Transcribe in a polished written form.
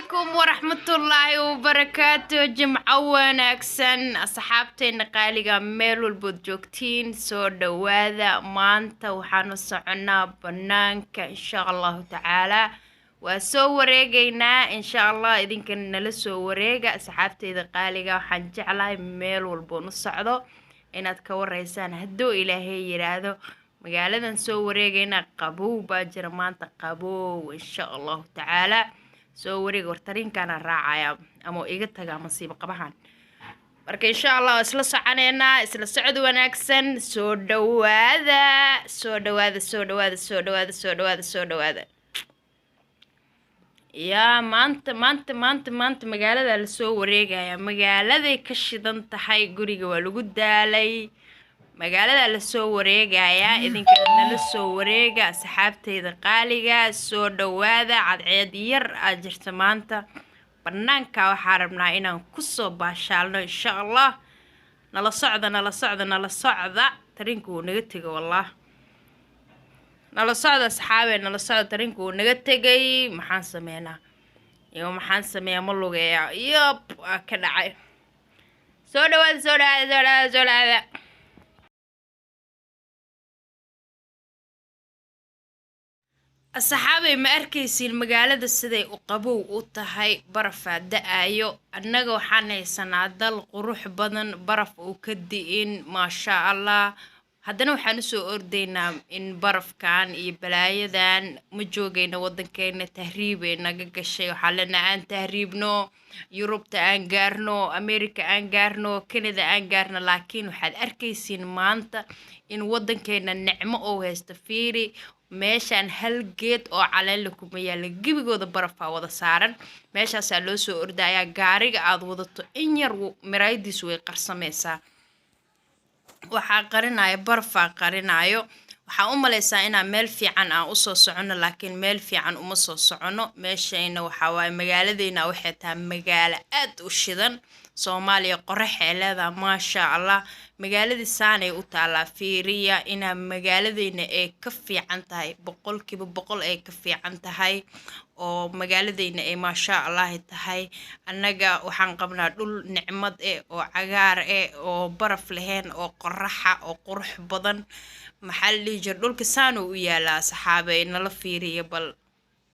عليكم ورحمة الله وبركاته جمعة وناكسن أصحابتين قالقة ميل والبودجوكتين سو دواذا مانتا وحانو سعنا بنانك إن شاء الله تعالى وسو وريقينا إن شاء الله إذن كان نلسو وريقا أصحابتي إذا قالقة وحان جعلاي ميل والبونو السعودو إناد كور ريسان هدو إلهي يرادو magaaladan soo wareegayna qabow baa jira maanta qabow insha Allah taala soo wareeg wartarinkana raacaya ama iga taga masiib qabahan marka insha Allah isla soconeena isla socod wanaagsan soo dhawaada ya maanta magaalada la soo wareegaya magaaladay ka shidan tahay guriga waa lagu daalay magaalada la soo wareegaya idinkana nala soo wareega asxaabteyda qaaliga soo dhawaada cadceed yar aad jirta maanta banaanka waxaan rabnaa inaan ku soo baashaalno insha Allah nala socda tarinku uu naga tagay wallah nala socda asxaabe nala socda tarinku uu naga tagay maxaan sameeyaa ma lugeeya ka dhacay soo dhawaada asxaabay ma arkaysiin magaalada siday u qabow u tahay barafaa da'ayo annaga waxaan haysanaa dal qurux badan baraf uu ka di'in maasha Allah haddana waxaan usoo ordaynaa in barafkan iyo balaayadan ma joogayna waddankeena tahriibay naga gashay waxaa lena aan tahriibno yurubta aan gaarno america aan gaarno canada aan gaarno laakiin waxaad arkaysiin maanta in waddankeena nicmo oo haysta fiiri meeshaan hal geed oo caleen la kuma yaala gibigooda barafaa wada saaran meeshaasaa loo soo ordayaa gaariga aad wadato in yar miraayadiisu way qarsameysaa waxaa qarinaya barafaa qarinayo waxaa u maleysaa inaan meel fiican aan usoo socono laakiin meel fiican uma soo socono meeshayna waxaa waaye magaaladeyna waxay tahay magaalo aad u shidan Soomaaliya qoraxay leedahay maasha Allah magaaladii saanay u taalaa fiiriya ina magaaladeyna ay ka fiican tahay boqolkiiba boqol ay ka fiican tahay oo magaaladeyna ay maasha Allah tahay annaga waxaan qabnaa dhul nicmad oo cagaar oo baraf leheen oo qoraxa oo qurux badan maxaa la dhulka saanu u yaalaa saxaabay nala fiiriya bal